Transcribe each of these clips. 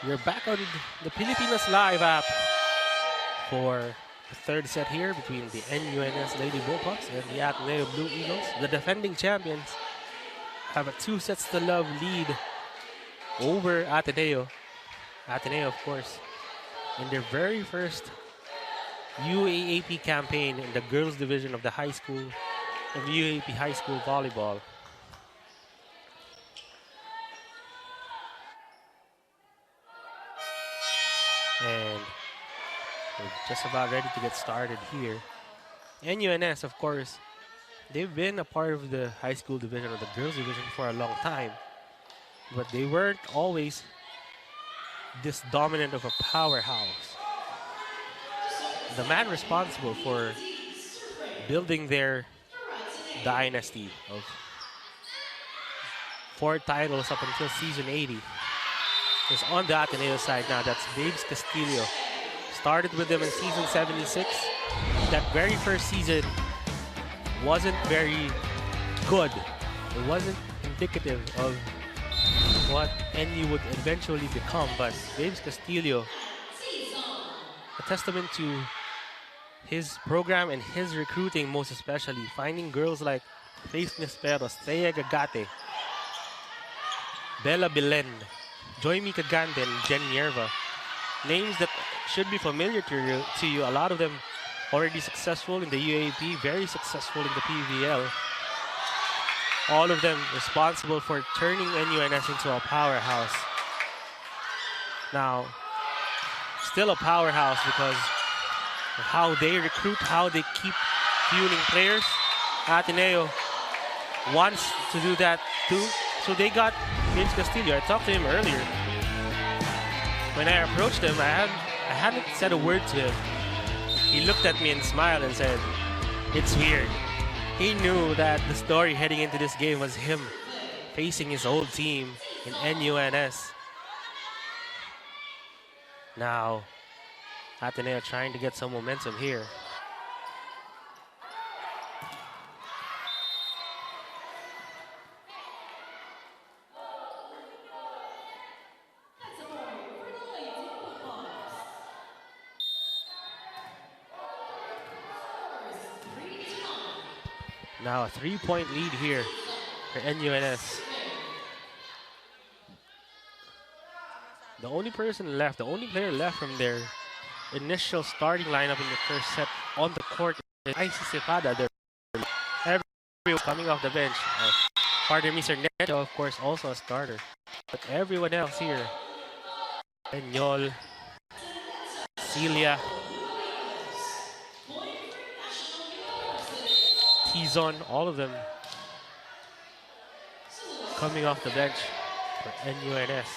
We're back on the Pilipinas Live app for the third set here between the NUNS Lady Bullpups and the Ateneo Blue Eagles. The defending champions have a 2-sets-to-love lead over Ateneo. Ateneo, of course, in their very first UAAP campaign in the girls division of the high school, of UAAP high school volleyball. And we're just about ready to get started here. NUNS, of course, they've been a part of the high school division or the girls division for a long time, but they weren't always this dominant of a powerhouse. The man responsible for building their dynasty of 4 titles up until season 80 is on the Ateneo side now. That's Babes Castillo. Started with them in season 76. That very first season wasn't very good. It wasn't indicative of what NU would eventually become, but Babes Castillo, a testament to his program and his recruiting, most especially finding girls like Faith Nisperos, Thea Gagate, Bella Belen, Joymi Cagante, and Jen Yerva. Names that should be familiar to you. A lot of them already successful in the UAP, very successful in the PVL. All of them responsible for turning NUNS into a powerhouse. Now, still a powerhouse because of how they recruit, how they keep fueling players. Ateneo wants to do that too. So they got James Castillo. I talked to him earlier. When I approached him, I hadn't said a word to him. He looked at me and smiled and said, "It's weird." He knew that the story heading into this game was him facing his old team in NUNS. Now, Ateneo trying to get some momentum here. Now a 3-point lead here for NUNS. The only person left, the only player left from their initial starting lineup in the first set on the court is Isis Cepeda. Everyone coming off the bench. Pardon me, Sir Neto, of course, also a starter. But everyone else here, Peñol, Celia, Tizon, all of them coming off the bench for NUNS.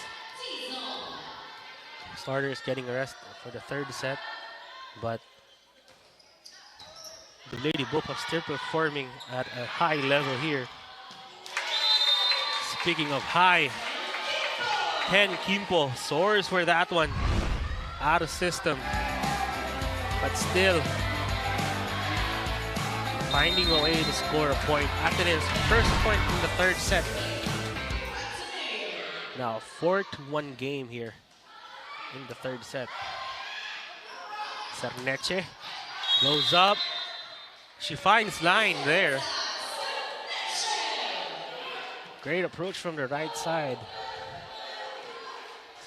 Starters getting a rest for the third set, but the Lady Bullpups still performing at a high level here. Speaking of high, Ken Kimpo soars for that one. Out of system, but still finding a way to score a point. Ateneo's first point in the third set. Now a 4-1 game here in the third set. Cerneche goes up. She finds line there. Great approach from the right side.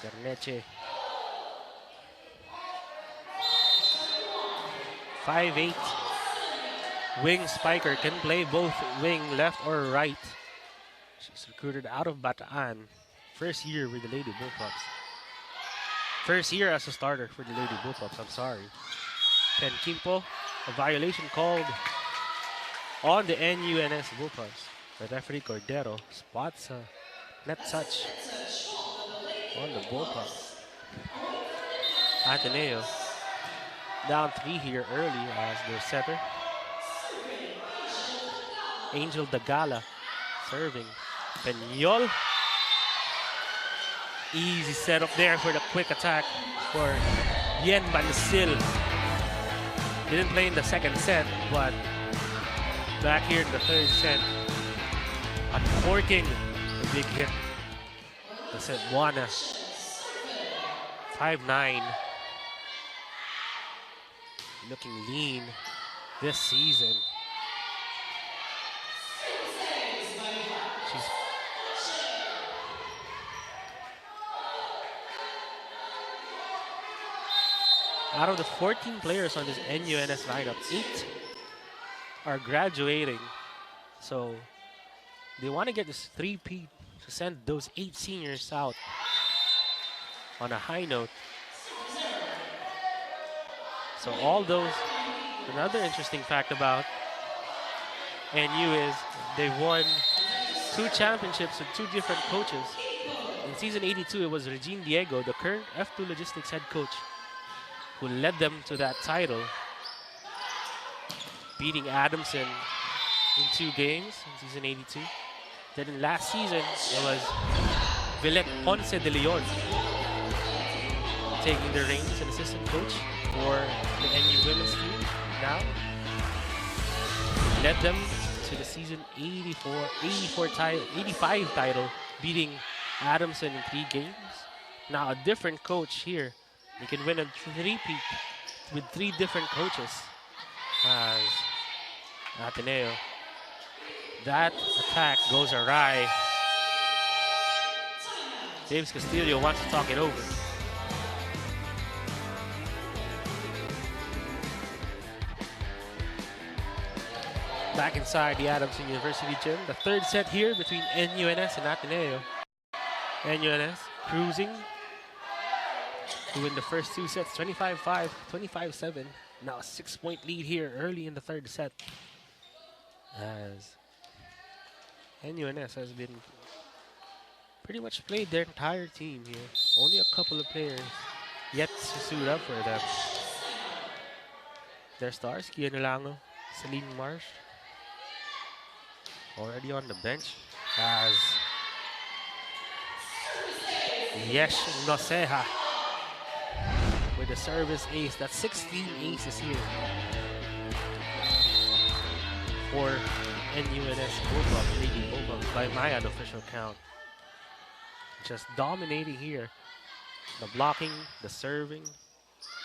Cerneche. 5'8". Wing spiker, can play both wing, left or right. She's recruited out of Bataan. First year with the Lady Bullpups. First year as a starter for the Lady Bullpups, I'm sorry. Ken Kimpo, a violation called on the NUNS Bullpups. The referee Cordero spots a net touch on the Bullpups. Ateneo down 3 here early as their setter. Angel Dagala serving. Peñol. Easy setup there for the quick attack for Yen Bansil. Didn't play in the second set, but back here in the third set, uncorking the big hit. The Cebuana. 5'9", looking lean this season. She's out of the 14 players on this NUNS lineup, 8 are graduating. So they want to get this 3-peat to send those 8 seniors out on a high note. So all those, another interesting fact about NU is they won 2 championships with 2 different coaches. In season 82, it was Regine Diego, the current F2 Logistics head coach, who led them to that title, beating Adamson in 2 games in season 82. Then in last season, it was Villette Ponce de Leon taking the reins as an assistant coach for the NU women's team. Now, led them to the season 85 title, beating Adamson in 3 games. Now a different coach here. They can win a 3-peat with 3 different coaches as Ateneo. That attack goes awry. James Castillo wants to talk it over. Back inside the Adamson University gym. The 3rd set here between NUNS and Ateneo. NUNS cruising to win the first 2 sets, 25-5, 25-7. Now a 6-point lead here early in the 3rd set, as NUNS has been pretty much played their entire team here. Only a couple of players yet to suit up for them. Their stars, Kia Nilango, Celine Marsh, already on the bench, as Yesh Noseha with the service ace. That's 16 aces here for NUNS Volleyball, Lady Volleyball, by my unofficial count. Just dominating here. The blocking, the serving,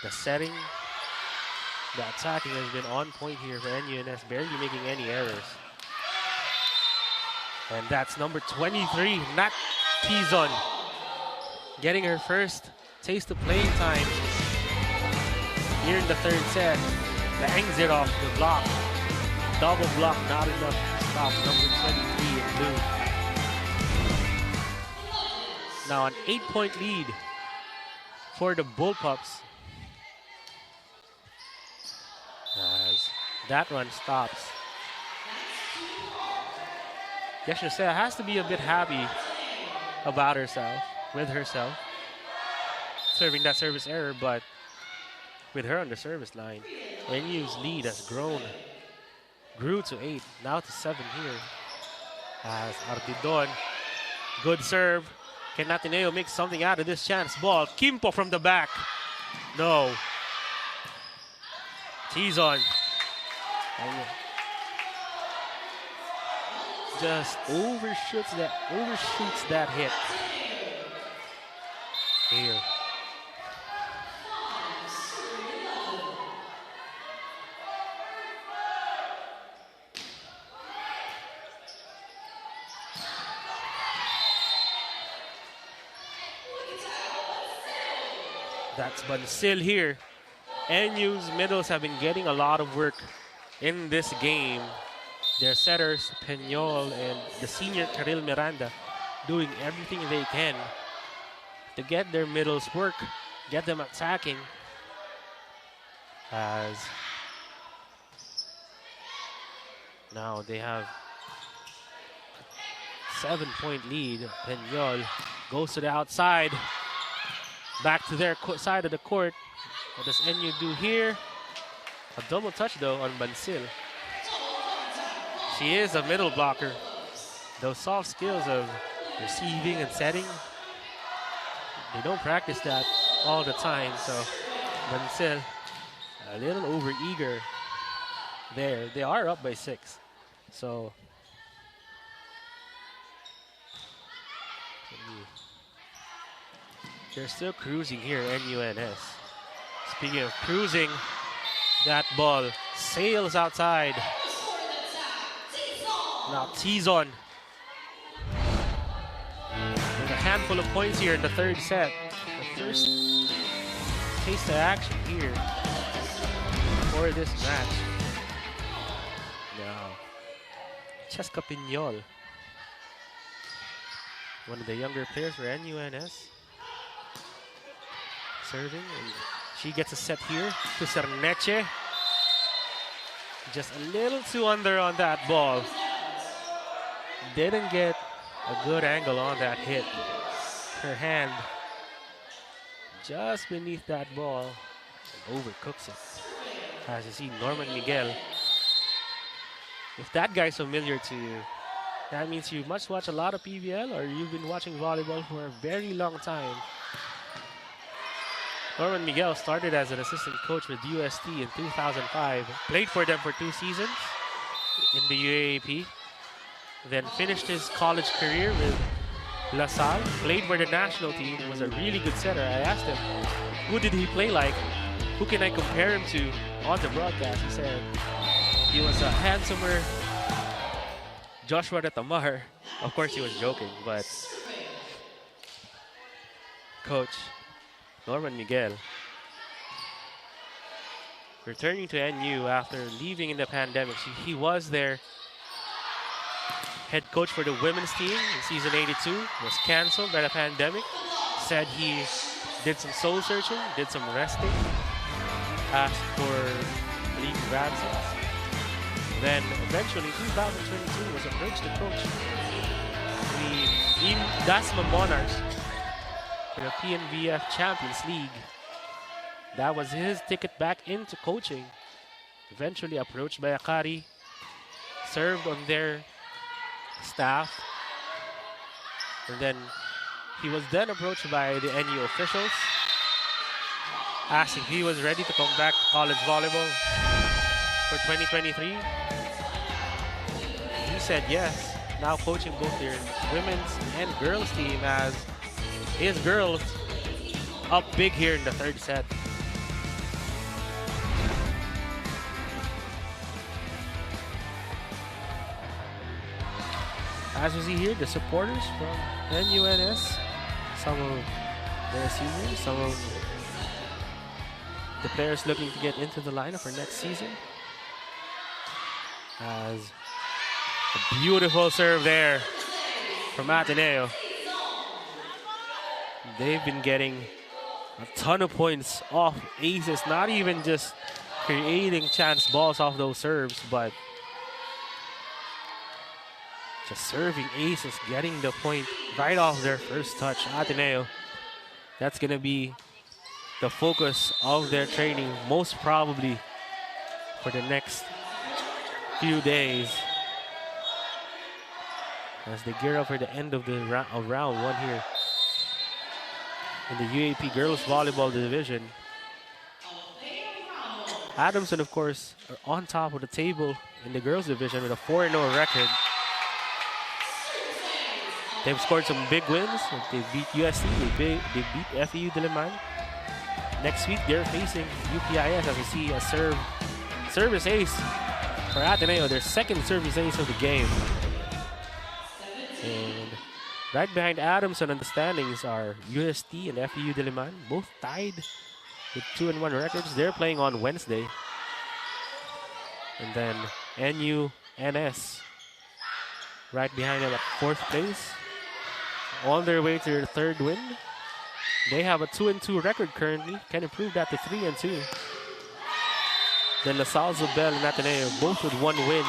the setting, the attacking has been on point here for NUNS, barely making any errors. And that's number 23, Nat Tizon, getting her first taste of playing time here in the 3rd set. Bangs it off the block. Double block, not enough to stop number 23 in blue. Now an 8-point lead for the Bullpups, as that run stops. Yeshnasea has to be a bit happy about herself, serving that service error, but with her on the service line, NU's lead has grew to 8, now to 7 here. As Ardidon, good serve. Can Ateneo make something out of this chance ball? Kimpo from the back. No. Tizon. Just overshoots that hit. Here. That's Bansil here. NU's middles have been getting a lot of work in this game. Their setters, Peñol and the senior Karil Miranda, doing everything they can to get their middles work, get them attacking. As now they have 7-point lead. Peñol goes to the outside, back to their side of the court. What does NU do here? A double touch though on Bansil. She is a middle blocker. Those soft skills of receiving and setting, they don't practice that all the time. So Bansil a little over-eager there. They are up by 6. So They're still cruising here, NUNS. Speaking of cruising, that ball sails outside. Now T-Zone with a handful of points here in the third set. The first taste of action here for this match. Now, Cheska Piñol, one of the younger players for NUNS, serving, and she gets a set here to Cerneche. Just a little too under on that ball. Didn't get a good angle on that hit. Her hand just beneath that ball and overcooks it. As you see, Norman Miguel. If that guy's familiar to you, that means you must watch a lot of PBL or you've been watching volleyball for a very long time. Norman Miguel started as an assistant coach with UST in 2005. Played for them for 2 seasons in the UAAP. Then finished his college career with La Salle. Played for the national team. Was a really good setter. I asked him, who did he play like? Who can I compare him to on the broadcast? He said he was a handsomer Joshua Retamar. Of course, he was joking, but Coach Norman Miguel, returning to NU after leaving in the pandemic. He was their head coach for the women's team in season 82. Was canceled by the pandemic. Said he did some soul searching, did some resting, asked for league advances. Then eventually 2022 was approached to coach the Dasma Monarchs for the PNVF Champions League. That was his ticket back into coaching. Eventually approached by Akari, served on their staff, and then he was then approached by the NU officials, asked if he was ready to come back to college volleyball for 2023. He said yes, now coaching both their women's and girls team as his girls up big here in the third set. As we see here, the supporters from NUNS, some of their seniors, some of the players looking to get into the lineup for next season. As a beautiful serve there from Ateneo. They've been getting a ton of points off aces, not even just creating chance balls off those serves, but just serving aces, getting the point right off their first touch. Ateneo, that's going to be the focus of their training, most probably for the next few days, as they gear up for the end of the round one here in the UAP Girls Volleyball Division. Adamson, of course, are on top of the table in the girls division with a 4-0 record. They've scored some big wins. They beat USC, they beat FEU Diliman. Next week, they're facing UPIS as we see a service ace for Ateneo, their second service ace of the game. And right behind Adamson on the standings are UST and FEU Diliman, both tied with 2-1 records. They're playing on Wednesday. And then NUNS right behind them at 4th place, on their way to their 3rd win. They have a 2-2 record currently, can improve that to 3-2. Then La Salle, Zobel, and Ateneo both with 1 win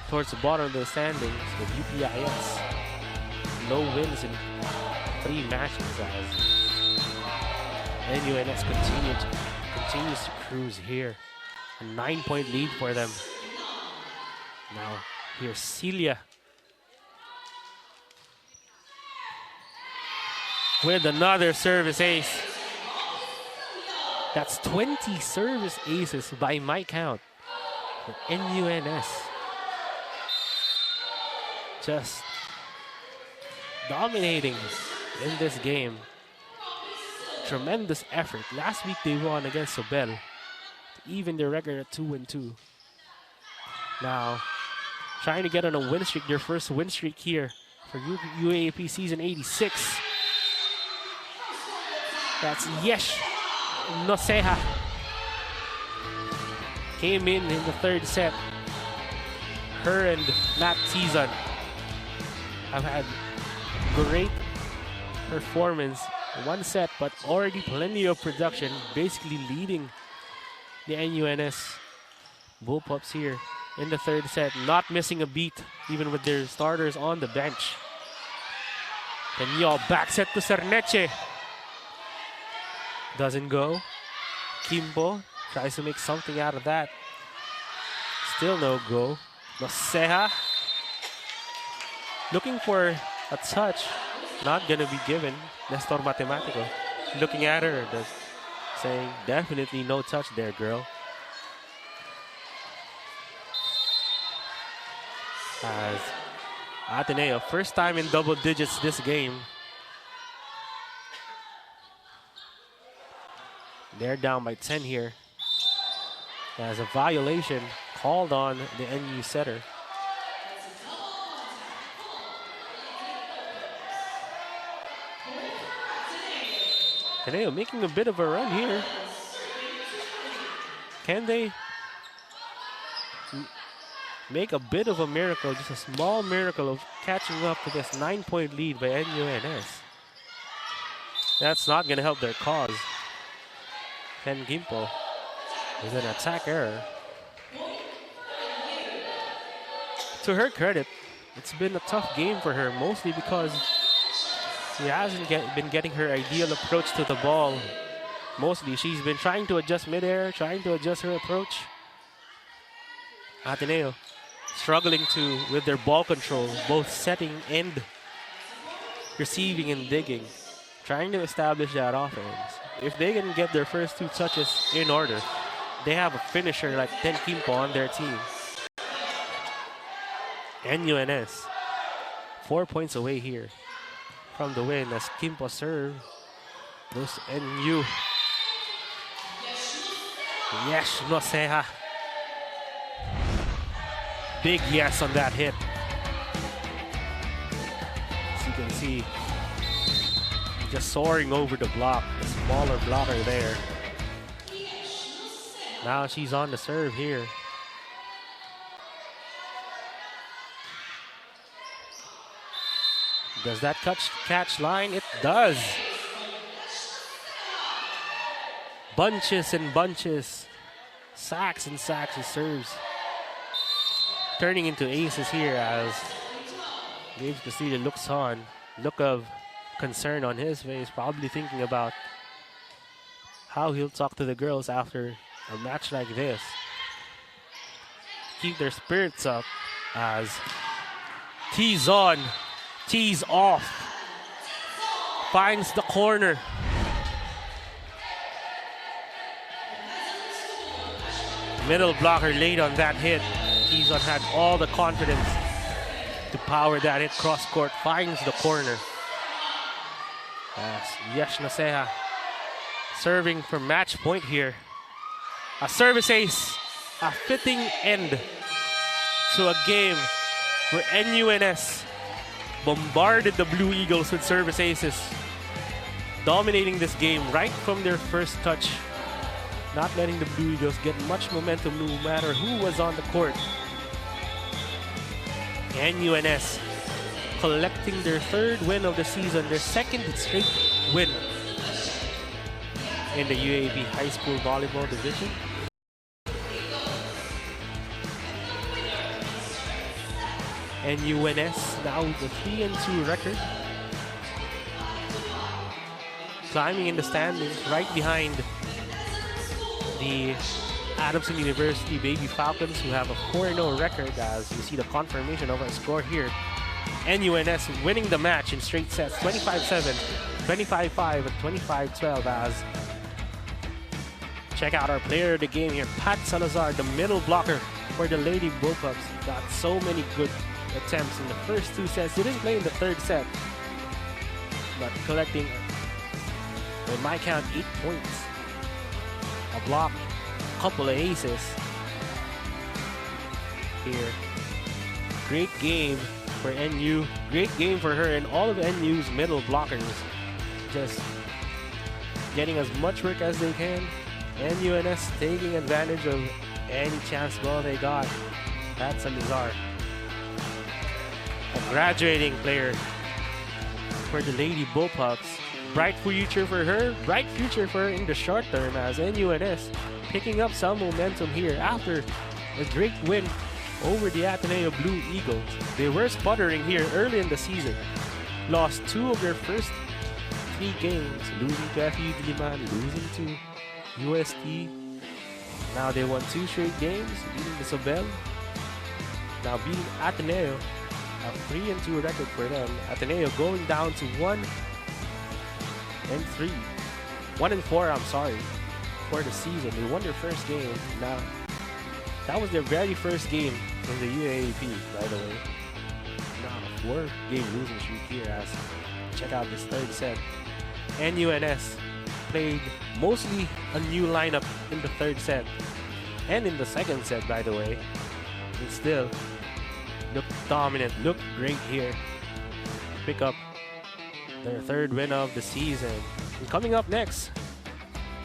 towards the bottom of the standings with UPIS. No wins in 3 matches as NUNS continues to cruise here. A 9-point lead for them. Now here's Celia with another service ace. That's 20 service aces by my count for NUNS. Just dominating in this game. Tremendous effort. Last week they won against Sobel to even their record at 2-2. Now, trying to get on a win streak, their first win streak here for UAAP season 86. That's Yesh Noseha. Came in the third set. Her and Matt Tizan have had great performance in one set, but already plenty of production, basically leading the NUNS Bullpups here in the third set, not missing a beat even with their starters on the bench. Peñol back set to Cerneche. Doesn't go. Kimpo tries to make something out of that. Still no go. Noseha looking for a touch. Not gonna be given. Nestor Matematico looking at her, saying definitely no touch there, girl. As Ateneo, first time in double digits this game. They're down by 10 here. As a violation called on the NU setter. Ateneo making a bit of a run here. Can they make a bit of a miracle, just a small miracle of catching up to this 9-point lead by NUNS? That's not going to help their cause. Ken Gimpo with an attack error. To her credit, it's been a tough game for her, mostly because she hasn't been getting her ideal approach to the ball. Mostly, she's been trying to adjust midair, trying to adjust her approach. Ateneo struggling with their ball control, both setting and receiving and digging, trying to establish that offense. If they can get their first two touches in order, they have a finisher like Ten Kimpo on their team. NUNS 4 points away here from the win as Kimpo serve. Those NU. Yes, Noseha. Big yes on that hit. As you can see, just soaring over the block, the smaller blocker there. Now she's on the serve here. Does that catch line? It does. Bunches and bunches. Sacks and sacks of serves. Turning into aces here as Gabe Castillo looks on. Look of concern on his face, probably thinking about how he'll talk to the girls after a match like this. Keep their spirits up as tees on, tees off, finds the corner. Middle blocker late on that hit. Tizon had all the confidence to power that hit cross court, finds the corner. As Yesh Noseha serving for match point here. A service ace, a fitting end to a game where NUNS bombarded the Blue Eagles with service aces, dominating this game right from their first touch, not letting the Blue Eagles get much momentum no matter who was on the court. NUNS collecting their third win of the season, their second straight win in the UAB High School Volleyball Division. NUNS now with a 3-2 record, climbing in the standings right behind the Adamson University Baby Falcons, who have a 4-0 record, as you see the confirmation of our score here. NUNS winning the match in straight sets, 25-7, 25-5, and 25-12. As check out our player of the game here, Pat Salazar, the middle blocker for the Lady Bullpups. Got so many good attempts in the first two sets. He didn't play in the third set, but collecting, in my count, 8 points. A block, a couple of aces here. Great game for NU. Great game for her and all of NU's middle blockers. Just getting as much work as they can. NUNS taking advantage of any chance ball they got. That's Salazar. A graduating player for the Lady Bullpups. Bright future for her. Bright future for her in the short term as NUNS picking up some momentum here after a great win over the Ateneo Blue Eagles. They were sputtering here early in the season. Lost 2 of their first 3 games, losing to FU Diliman, losing to UST. Now they won 2 straight games, beating the Sobel. Now beating Ateneo, a 3-2 record for them. Ateneo going down to 1-4, I'm sorry, for the season. They won their first game. Now, that was their very first game in the UAAP, by the way. Now, a 4-game losing streak here as check out this third set. NUNS played mostly a new lineup in the third set and in the second set, by the way. And still looked dominant, looked great here. Pick up their 3rd win of the season. And coming up next,